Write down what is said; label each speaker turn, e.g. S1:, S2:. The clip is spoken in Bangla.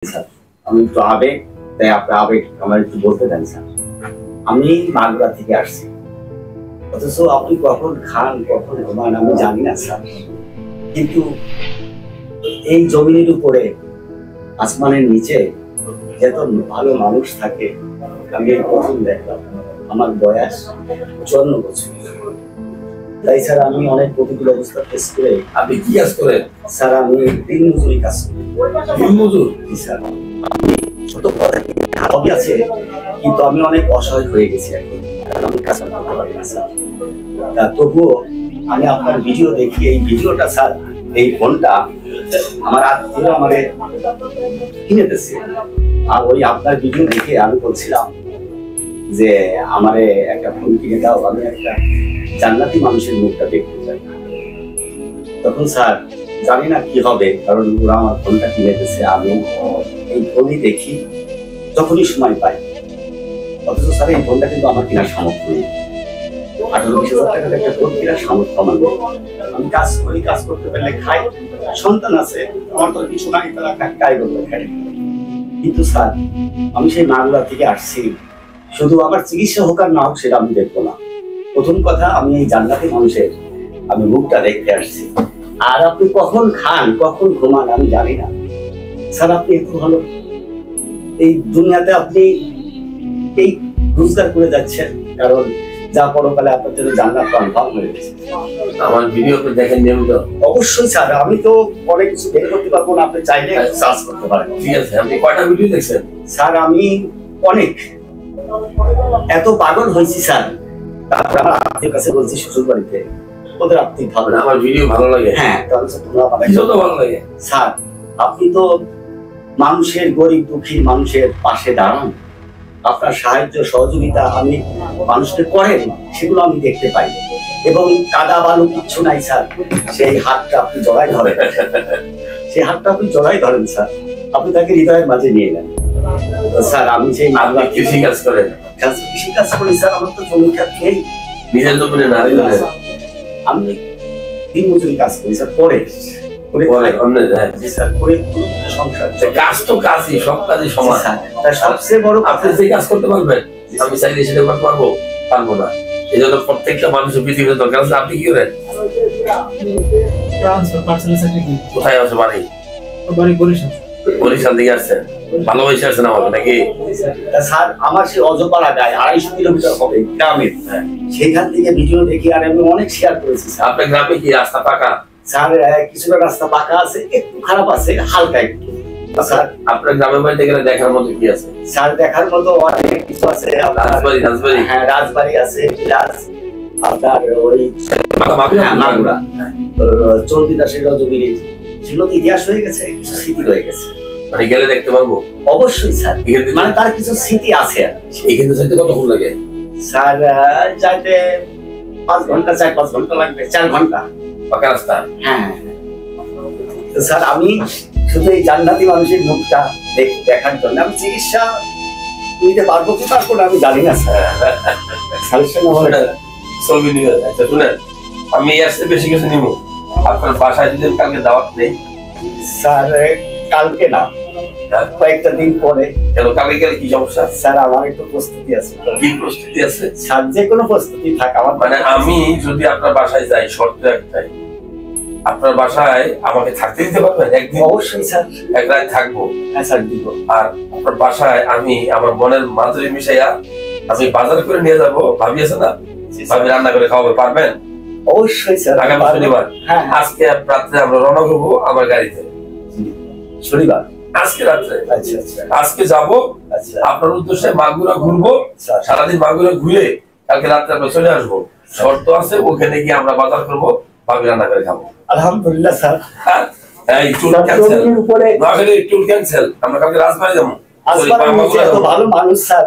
S1: স্যার আমি একটু আবেগ, তাই আপনার আবেগ আমার একটু বলতে দেন স্যার। আমি মাগুরা থেকে আসছি, অথচ আপনি কখন খান কখন ঘুমান আমি জানি না স্যার। কিন্তু এই জমিনের উপরে আসমানের নিচে যত ভালো মানুষ থাকে আমি এই প্রথম দেখলাম। আমার বয়স 54 বছর। তাই স্যার আমি অনেক প্রতিকূল অবস্থা ফেস করে।
S2: আপনি কি কাজ করেন?
S1: স্যার আমি দিন মজুরি কাজ করি।
S2: দিন মজুর?
S1: স্যার আমি ছোট হবি আছে, কিন্তু আমি অনেক অসহায় হয়ে গেছি এখন, আমি কাজ করতে পারি না স্যার। তবুও আমি আপনার ভিডিও দেখি, এই ভিডিওটা স্যার, এই ফোনটা আমার আত্মীয় আমাদের কিনে দিচ্ছে। আর ওই আপনার ভিডিও দেখে আমি বলছিলাম যে আমারে একটা ফোন কিনে দাও, আমি একটা জান্নাতি মানুষের মুখটা দেখতে চাই। তখন স্যার জানি না কি হবে, কারণ ওরা আমার ফোনটা কিনে দিচ্ছে, আমি এই ফোনই দেখি যখনই সময় পাই। অথচ স্যার এই ফোনটা কিন্তু আমার কেনার সামর্থ্য নেই। 18-20 হাজার টাকার একটা ফোন কেনার সামর্থ্য আমার নেই। আমি কাজ করি, কাজ করতে পারলে খাই, সন্তান আছে, আমার তো কিছু নাই, তারা কাজ করতে খাই। কিন্তু স্যার আমি সেই মাগুরা থেকে আসছি, শুধু আমার চিকিৎসা হোক আর না হোক সেটা আমি দেখবো না। প্রথম কথা, আমি এই জান্নাতি মানুষের আমি মুখটা দেখতে আসছি। আর আপনি কখন খান কখন ঘুমান আমি জানি না স্যার। আপনি একটু ভালো এই দুনিয়াতে আপনি এই রোজগার করে যাচ্ছেন, কারণ যা পরকালে আপনার জন্য জান্নাত কনফার্ম হয়ে গেছে।
S2: আমার ভিডিও দেখেন নিয়মিত?
S1: অবশ্যই স্যার, আমি তো অনেক কিছু বের করতে পারবো না, আপনি চাইলে সার্চ করতে পারেন।
S2: ঠিক আছে, আপনি কয়টা ভিডিও দেখছেন?
S1: স্যার আমি অনেক এত পাগল হয়েছি স্যার। তারপর আমার আত্মীয় কাছে বলছি শ্বশুর বাড়িতে, ওদের আত্মীয় ভালো না।
S2: আমার ভিডিও ভালো লাগে?
S1: হ্যাঁ, তাহলে তোমরা
S2: ভালো লাগে।
S1: স্যার আপনি তো মানুষের, গরিব দুঃখী মানুষের পাশে দাঁড়ান, আপনার সাহায্য সহযোগিতা আমি মানুষকে করেন, সেগুলো আমি দেখতে পাই। এবং কাদা বালু কিচ্ছু নাই স্যার, সেই হাতটা আপনি জড়াই ধরেন, সেই হাতটা আপনি জড়াই ধরেন স্যার, আপনি তাকে হৃদয়ের মাঝে নিয়ে নেন। স্যার আমি সেই মামলা
S2: কৃষি কাজ করেন?
S1: কৃষি কাজ করি স্যার, আমার তো জমি খাত নেই।
S2: নিজের জমিনে না?
S1: আমি দিন মজুরি কাজ করি স্যার, পরে
S2: কাজ তো কাজই, সব কাজই সমান।
S1: সবচেয়ে বড়
S2: আপনি যে কাজ করতে পারবেন, আমি চাইলে সেটা করতে পারবো? পারবো না। এই জন্য প্রত্যেকটা মানুষের পৃথিবীতে দরকার আছে। আপনি কি করেন? কোথায় আছে বাড়ি? বরিশাল থেকে আসছেন? ভালোবাসে আসছেন আমাকে নাকি?
S1: স্যার আমার সেই অজপাড়া গায়ে 250 কিলোমিটার হবে গ্রামের, সেখান থেকে ভিডিও দেখি আর আমি অনেক শেয়ার করেছি।
S2: আপনার গ্রামে কি রাস্তা পাকা?
S1: স্যার কিছুটা রাস্তা পাকা আছে, একটু খারাপ আছে, হালকা একটু।
S2: স্যার আপনার গ্রামের বাড়িতে গেলে দেখার মতো কি আছে?
S1: স্যার দেখার মতো অনেক কিছু আছে।
S2: রাজবাড়ি?
S1: হ্যাঁ রাজবাড়ি আছে, আপনার ওই মাগুরা চন্দ্রদাসের রজগিরি, সেগুলো তো ইতিহাস হয়ে গেছে, কিছু স্মৃতি রয়ে গেছে।
S2: মানে গেলে দেখতে পারবো?
S1: অবশ্যই স্যার, মানে তার কিছু স্মৃতি আছে।
S2: এখানে যাইতে কতক্ষণ লাগে?
S1: স্যার যাইতে 5 ঘন্টা, 4-5 ঘন্টা লাগবে। 4 ঘন্টা
S2: পাকা রাস্তা? হ্যাঁ।
S1: স্যার আমি শুধু এই জান্নাতি মানুষের মুখটা দেখার জন্য আমি চিকিৎসা নিতে পারবো কি পারবো না আমি জানি না স্যার।
S2: ছবি নিয়ে আচ্ছা শুনেন, আমি আসতে বেশি কিছু নিব। আপনার বাসায় যদি কালকে দাওয়াত নেই?
S1: স্যার কালকে না, কয়েকটা দিন পরে।
S2: কেন কালকে গেলে কি সমস্যা?
S1: স্যার আমার একটু প্রস্তুতি আছে।
S2: কি প্রস্তুতি আছে?
S1: স্যার যে কোনো প্রস্তুতি থাক আমার।
S2: মানে আমি যদি আপনার বাসায় যাই, শর্ত একটাই, আপনার বাসায় আমাকে থাকতে দিতে পারবেন একদিন?
S1: অবশ্যই স্যার,
S2: এক রাত থাকবো।
S1: হ্যাঁ স্যার দিব।
S2: আর আপনার বাসায় আমি আমার বোনের মাধুরী মিশাইয়া আমি বাজার করে নিয়ে যাবো। ভাবি আছে না, ভাবি রান্না করে খাওয়াবে, পারবেন?
S1: অবশ্যই স্যার।
S2: আগামী শনিবার?
S1: হ্যাঁ।
S2: আজকে রাত্রে আমরা রওনা করবো আমার গাড়িতে।
S1: শনিবার?
S2: আজকে রাত্রে।
S1: আচ্ছা আচ্ছা।
S2: আজকে যাবো, আপনার উদ্দেশ্যে মাগুরা ঘুরবো, সারাদিন মাগুরা ঘুরে কালকে রাত্রে আমরা চলে আসবো। শর্ত আছে, ওখানে গিয়ে আমরা বাজার করবো, ভাবি রান্না করে খাবো।
S1: আলহামদুলিল্লাহ স্যার।
S2: এই ট্যুর ক্যান্সেল। আমরা কালকে রাজবাড়ি যাবো।
S1: ভালো মানুষ স্যার,